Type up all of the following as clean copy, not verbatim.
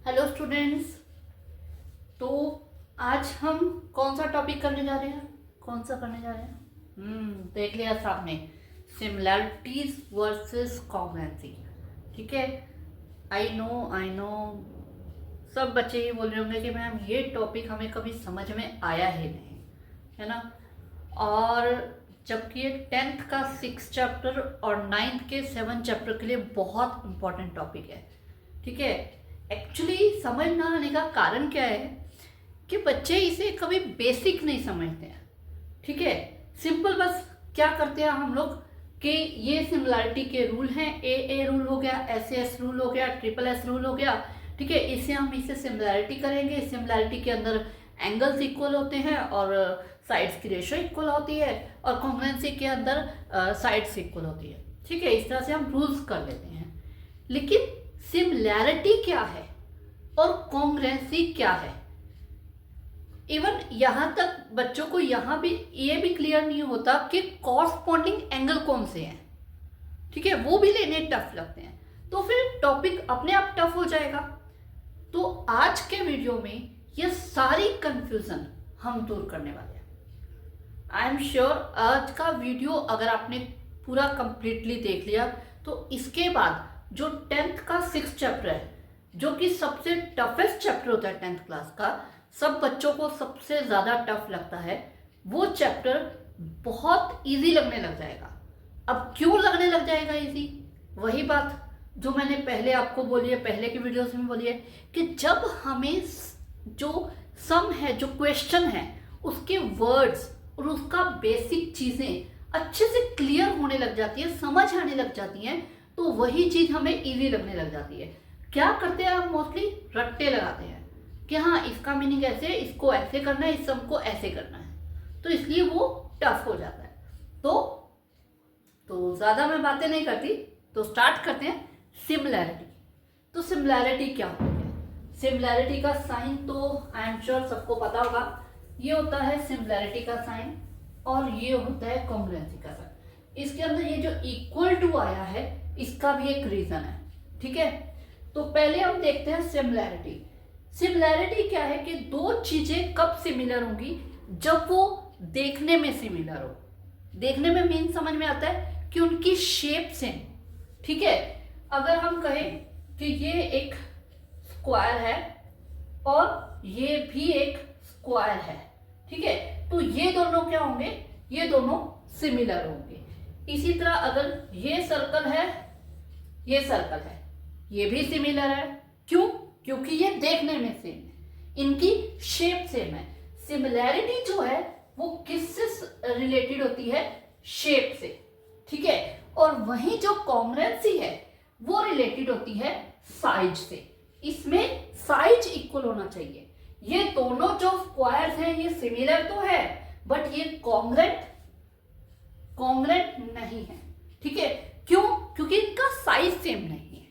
Hello students. तो आज हम कौन सा टॉपिक करने जा रहे हैं? कौन सा करने जा रहे हैं? देख लिया सामने, सिमिलैरिटीज वर्सेस कॉन्ग्रुएंसी। ठीक है, आई नो सब बच्चे ये बोल रहे होंगे कि मैम ये टॉपिक हमें कभी समझ में आया ही नहीं, है ना। और जबकि ये 10th का 6 चैप्टर और 9th के 7 चैप्टर के लिए बहुत इंपॉर्टेंट टॉपिक है। ठीक है, एक्चुअली समझ ना आने का कारण क्या है कि बच्चे इसे कभी बेसिक नहीं समझते हैं। ठीक है, सिंपल बस क्या करते हैं हम लोग कि ये सिमिलैरिटी के रूल हैं, ए रूल हो गया, एस रूल हो गया, ट्रिपल एस रूल हो गया। ठीक है, इससे हम इसे सिमिलैरिटी करेंगे। सिमिलैरिटी के अंदर एंगल्स इक्वल होते हैं और साइड्स की रेशो इक्वल होती है, और कॉन्ग्रुएंसी के अंदर साइड्स इक्वल होती है। ठीक है, इस तरह से हम रूल्स कर लेते हैं। लेकिन सिमिलैरिटी क्या है और कॉन्ग्रुएंसी क्या है, इवन यहां तक बच्चों को यहां भी ये भी क्लियर नहीं होता कि कॉरस्पॉन्डिंग एंगल कौन से हैं। ठीक है, वो भी लेने टफ लगते हैं, तो फिर टॉपिक अपने आप टफ हो जाएगा। तो आज के वीडियो में ये सारी कंफ्यूजन हम दूर करने वाले हैं। आई एम श्योर आज का वीडियो अगर आपने पूरा कंप्लीटली देख लिया तो इसके बाद जो 10th का 6 चैप्टर है, जो कि सबसे टफेस्ट चैप्टर होता है 10th क्लास का, सब बच्चों को सबसे ज़्यादा टफ लगता है, वो चैप्टर बहुत इजी लगने लग जाएगा। अब क्यों लगने लग जाएगा इजी? वही बात जो मैंने पहले आपको बोली है, पहले की वीडियोस में बोली है कि जब हमें जो सम है, जो क्वेश्चन है, उसके वर्ड्स और उसका बेसिक चीज़ें अच्छे से क्लियर होने लग जाती है, समझ आने लग जाती हैं, तो वही चीज़ हमें इजी लगने लग जाती है। क्या करते हैं हम? मोस्टली रट्टे लगाते हैं कि हाँ इसका मीनिंग ऐसे, इसको ऐसे करना है, इस सम को ऐसे करना है, तो इसलिए वो टफ हो जाता है। तो ज़्यादा मैं बातें नहीं करती, तो स्टार्ट करते हैं। सिमिलैरिटी। तो सिमिलैरिटी क्या होती है? सिमिलैरिटी का साइन तो आई एम श्योर सबको पता होगा। ये होता है सिमिलैरिटी का साइन और ये होता है कॉन्ग्रुएंसी का साइन। इसके अंदर ये जो इक्वल टू आया है, इसका भी एक रीजन है। ठीक है, तो पहले हम देखते हैं सिमिलैरिटी। सिमिलैरिटी क्या है कि दो चीजें कब सिमिलर होंगी? जब वो देखने में सिमिलर हो। देखने में मीन समझ में आता है कि उनकी शेप सेम। ठीक है, अगर हम कहें कि ये एक स्क्वायर है और ये भी एक स्क्वायर है, ठीक है, तो ये दोनों क्या होंगे? ये दोनों सिमिलर होंगे। इसी तरह अगर ये सर्कल है, ये सर्कल है, ये भी सिमिलर है। क्यों? क्योंकि ये देखने में सेम है, इनकी शेप सेम है। सिमिलैरिटी जो है वो किससे रिलेटेड होती है? शेप से। ठीक है, और वहीं जो कॉन्ग्रुएंसी है वो रिलेटेड होती है साइज से। इसमें साइज इक्वल होना चाहिए। ये दोनों जो स्क्वायर्स हैं ये सिमिलर तो है, बट ये कॉन्ग्रुएंट नहीं है। ठीक है, क्यों? क्योंकि इनका साइज सेम नहीं है।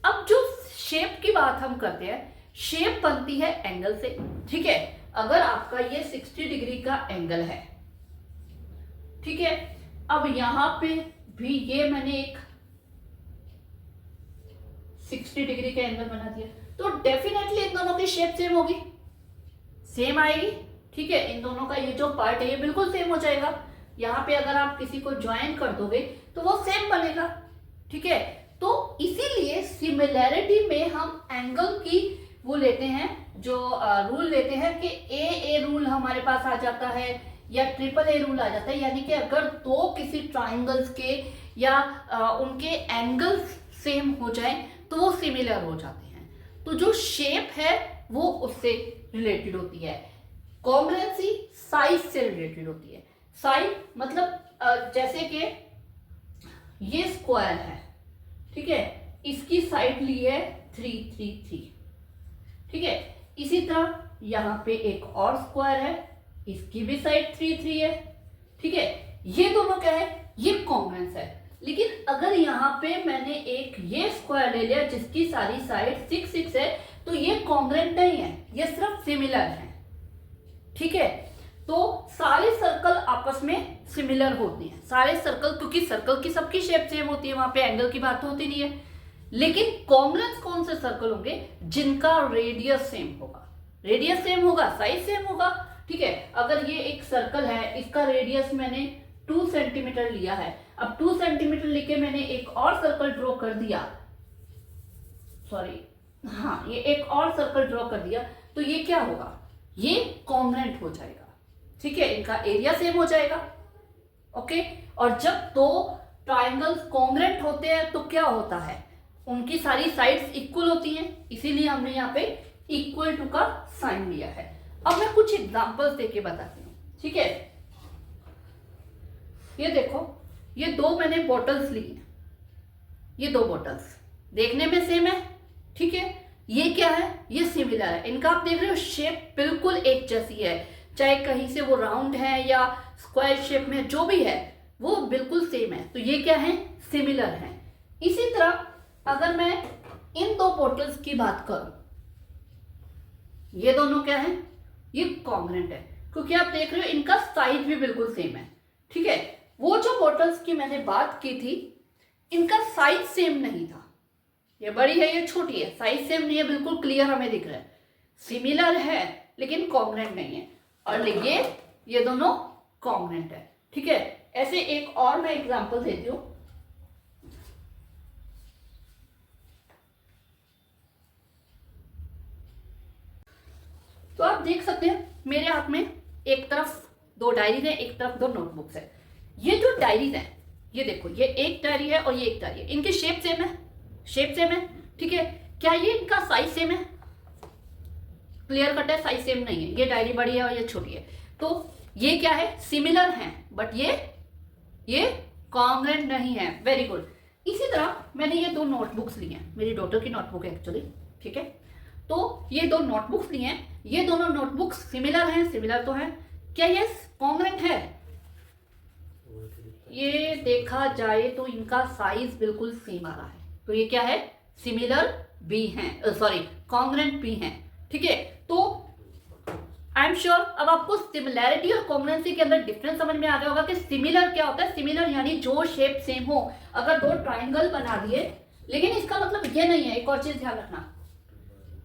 अब जो शेप की बात हम करते हैं, शेप बनती है एंगल से। ठीक है, अगर आपका ये 60 डिग्री का एंगल है, ठीक है, अब यहां पे भी ये मैंने एक 60 डिग्री का एंगल बना दिया, तो डेफिनेटली इन दोनों की शेप सेम होगी, सेम आएगी। ठीक है, इन दोनों का ये जो पार्ट है ये बिल्कुल सेम हो जाएगा। यहाँ पे अगर आप किसी को ज्वाइन कर दोगे तो वो सेम बनेगा। ठीक है, तो इसीलिए सिमिलैरिटी में हम एंगल की वो लेते हैं, जो रूल लेते हैं कि ए रूल हमारे पास आ जाता है या ट्रिपल ए रूल आ जाता है। यानी कि अगर दो किसी ट्राइंगल्स के या उनके एंगल्स सेम हो जाए तो वो सिमिलर हो जाते हैं। तो जो शेप है वो उससे रिलेटेड होती है। कॉन्ग्रुएंसी साइज से रिलेटेड होती है। साइज मतलब जैसे कि ये स्क्वायर है, ठीक है, इसकी साइड ली है 3 3 3। ठीक है, इसी तरह यहाँ पे एक और स्क्वायर है, इसकी भी साइड 3 3 है। ठीक है, ये दोनों क्या है? ये कॉन्ग्रुएंस है। लेकिन अगर यहाँ पे मैंने एक ये स्क्वायर ले लिया जिसकी सारी साइड 6 6 है, तो ये कॉन्ग्रुएंट नहीं है, ये सिर्फ सिमिलर है। ठीक है, तो सारे सर्कल आपस में सिमिलर होते हैं, सारे सर्कल, क्योंकि सर्कल की सबकी शेप सेम होती है, वहां पे एंगल की बात होती नहीं है। लेकिन कॉन्ग्रेंस कौन से सर्कल होंगे? जिनका रेडियस सेम होगा। रेडियस सेम होगा, साइज सेम होगा, ठीक है। अगर ये एक सर्कल है, इसका रेडियस मैंने 2 सेंटीमीटर लिया है, अब 2 सेंटीमीटर लेके मैंने एक और सर्कल ड्रॉ कर दिया, सॉरी हाँ, ये एक और सर्कल ड्रॉ कर दिया, तो ये क्या होगा? ये कॉन्ग्रेंट हो जाएगा, ठीक है, इनका एरिया सेम हो जाएगा, ओके। और जब दो ट्राइंगल्स कॉन्ग्रेंट होते हैं तो क्या होता है? उनकी सारी साइड्स इक्वल होती हैं, इसीलिए हमने यहाँ पे इक्वल टू का साइन लिया है। अब मैं कुछ एग्जांपल्स देके बताती हूँ, ठीक है। ये देखो, ये दो मैंने बॉटल्स ली हैं, ये दो बॉटल्स देखने में सेम है, ठीक है। ये क्या है? ये सिमिलर है, इनका आप देख रहे हो शेप बिल्कुल एक जैसी है, चाहे कहीं से वो राउंड है या स्क्वायर शेप में, जो भी है वो बिल्कुल सेम है, तो ये क्या है? सिमिलर है। इसी तरह अगर मैं इन दो बॉटल्स की बात करूं, ये दोनों क्या है? ये कॉन्ग्रेंट है, क्योंकि आप देख रहे हो इनका साइज भी बिल्कुल सेम है, ठीक है। वो जो बॉटल्स की मैंने बात की थी, इनका साइज सेम नहीं था, ये बड़ी है ये छोटी है, साइज सेम नहीं है, बिल्कुल क्लियर हमें दिख रहा है, सिमिलर है लेकिन कॉन्ग्रेंट नहीं है, और ये दोनों कॉन्ग्रेंट है, ठीक है। ऐसे एक और मैं एग्जांपल देती हूं, तो आप देख सकते हैं मेरे हाथ में एक तरफ दो डायरीज है, एक तरफ दो नोटबुक्स है। ये जो डायरीज है, ये देखो, ये एक डायरी है और ये एक डायरी है, इनकी शेप सेम है, शेप सेम है, ठीक है। क्या ये इनका साइज सेम है? क्लियर कट है, साइज सेम नहीं है, ये डायरी बड़ी है और ये छोटी है, तो ये क्या है? सिमिलर है, बट ये कॉन्ग्रेंट नहीं है। Very good. इसी तरह मैंने ये दो नोटबुक्स ली हैं, मेरी डॉटर की नोटबुक है एक्चुअली, ठीक है। तो ये दो नोटबुक्स ली हैं, ये दोनों नोटबुक्स सिमिलर हैं, सिमिलर तो है, क्या ये कॉन्ग्रेंट है? ये देखा जाए तो इनका साइज बिल्कुल सेम आ रहा है, तो ये क्या है? सिमिलर भी हैं, सॉरी कॉन्ग्रेंट भी हैं, ठीक है। तो आई एम श्योर अब आपको सिमिलैरिटी और कॉन्ग्रेंसी के अंदर डिफरेंस समझ में आ गया होगा कि सिमिलर क्या होता है। सिमिलर यानी जो शेप सेम हो, अगर दो ट्राइंगल बना दिए, लेकिन इसका मतलब ये नहीं है, एक और चीज ध्यान रखना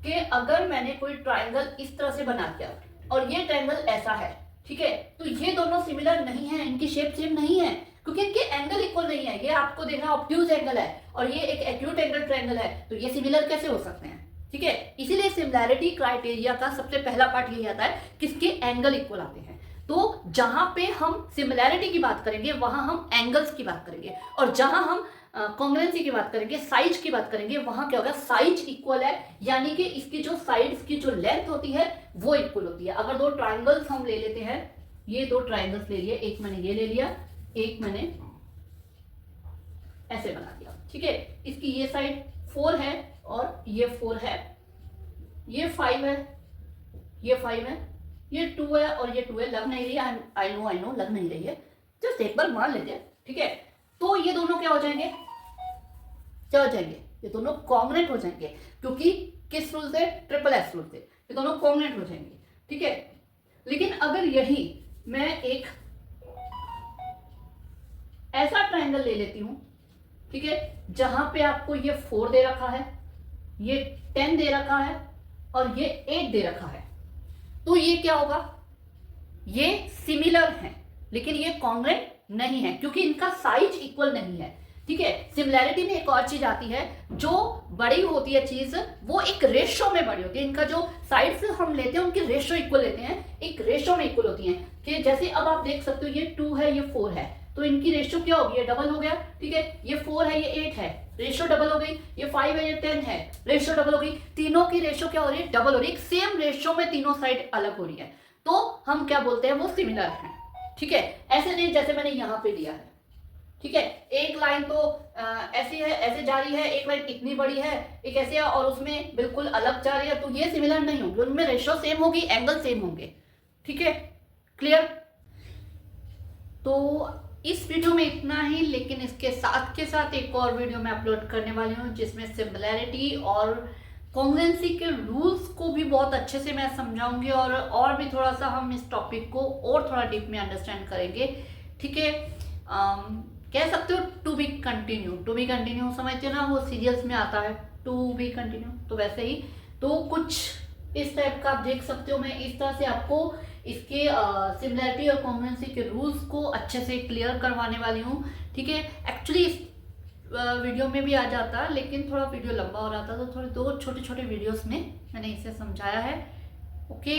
कि अगर मैंने कोई ट्राइंगल इस तरह से बना दिया और ये ट्राइंगल ऐसा है, ठीक है, तो ये दोनों सिमिलर नहीं है, इनकी शेप सेम नहीं है, क्योंकि इनके एंगल इक्वल नहीं है। ये आपको देखना ऑब्ट्यूज एंगल है और ये एक एक्यूट एंगल ट्रायंगल है, तो ये सिमिलर कैसे हो सकते हैं, ठीक है। इसीलिए सिमिलैरिटी क्राइटेरिया का सबसे पहला पार्ट यही आता है, किसके एंगल इक्वल आते हैं। तो जहां पे हम सिमिलैरिटी की बात करेंगे वहां हम एंगल्स की बात करेंगे, और जहां हम कॉन्ग्रुएंसी की बात करेंगे, साइज की बात करेंगे, वहां क्या होगा? साइज इक्वल है, यानी कि इसकी जो साइड्स की जो लेंथ होती है वो इक्वल होती है। अगर दो ट्राइंगल्स हम ले लेते हैं, ये दो ट्राइंगल्स ले लिए, एक मैंने ये ले लिया, एक मैंने ऐसे बना दिया, ठीक है। इसकी ये साइड 4 है और ये 4 है, ये 5 है, ये 5 है, ये 2 है और ये 2 है। लग नहीं रही है, आई नो लग नहीं रही है, जस्ट एक बार मान लेते हैं, ठीक है। तो ये दोनों क्या हो जाएंगे? क्या हो जाएंगे? ये दोनों कॉन्ग्रुएंट हो जाएंगे, क्योंकि किस रूल से? ट्रिपल एस रूल से ये दोनों कॉन्ग्रुएंट हो जाएंगे, ठीक है। लेकिन अगर यही मैं एक ऐसा ट्रायंगल ले लेती हूं, ठीक है, जहां पे आपको ये 4 दे रखा है, ये 10 दे रखा है और ये 8 दे रखा है, तो ये क्या होगा? ये सिमिलर है लेकिन ये कॉन्ग्रुएंट नहीं है, क्योंकि इनका साइज इक्वल नहीं है, ठीक है। सिमिलैरिटी में एक और चीज आती है, जो बड़ी होती है चीज वो एक रेशो में बड़ी होती है। इनका जो साइड्स हम लेते हैं उनकी रेशो इक्वल लेते हैं, एक रेशो में इक्वल होती है, कि जैसे अब आप देख सकते हो ये 2 है, ये 4 है, तो इनकी रेशो क्या होगी? ये डबल हो गया, ठीक है। ये 4 है, ये 8 है, रेशो डबल हो गई। ये 5 है, ये 10 है, रेशो डबल हो गई। तीनों की रेशो क्या हो रही है? डबल हो रही है। सेम रेशो में तीनों साइड अलग हो रही है, तो हम क्या बोलते हैं? वो सिमिलर है, ठीक है। ऐसे नहीं जैसे मैंने यहां पे लिया है, ठीक है। एक लाइन तो ऐसी है, ऐसे जा रही है, एक लाइन इतनी बड़ी है, एक ऐसे है और उसमें बिल्कुल अलग जा रही है, तो ये सिमिलर नहीं होंगे, उनमें रेशो सेम होगी, एंगल सेम होंगे, ठीक है। क्लियर? तो इस वीडियो में इतना ही, लेकिन इसके साथ के साथ एक और वीडियो मैं अपलोड करने वाली हूँ जिसमें सिमिलैरिटी और कॉन्ग्रुएंसी के रूल्स को भी बहुत अच्छे से मैं समझाऊंगी, और भी थोड़ा सा हम इस टॉपिक को और थोड़ा डीप में अंडरस्टैंड करेंगे, ठीक है। कह सकते हो to be continue. To be continue समझते हो ना, वो सीरियल्स में आता है टू बी कंटिन्यू, तो वैसे ही तो कुछ इस टाइप का आप देख सकते हो। मैं इस तरह से आपको इसके सिमिलैरिटी और कॉम्बिनेंसी के रूल्स को अच्छे से क्लियर करवाने वाली हूँ। ठीक है, एक्चुअली इस वीडियो में भी आ जाता, लेकिन थोड़ा वीडियो लंबा हो रहा था, तो थोड़े दो छोटे छोटे वीडियोस में मैंने इसे समझाया है। ओके।